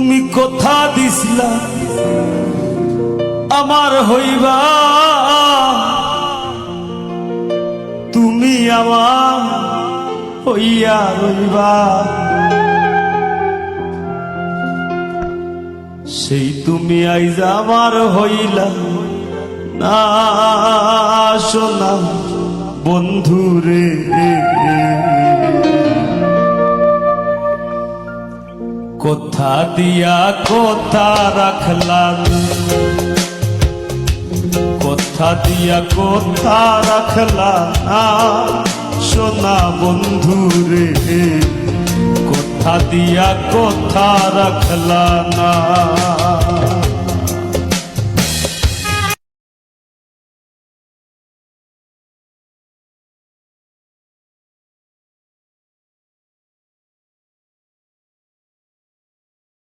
তুমি কথা দিছিলা আমার হইবা, তুমি আমার হইয়া রইবা। সেই তুমি আইজ আমার হইলা না সোনা বন্ধুরে। কথা দিয়া কথা রাখলা, কথা দিয়া কথা রাখলা না সোনা বন্ধুরে। কথা দিয়া কথা রাখলা না।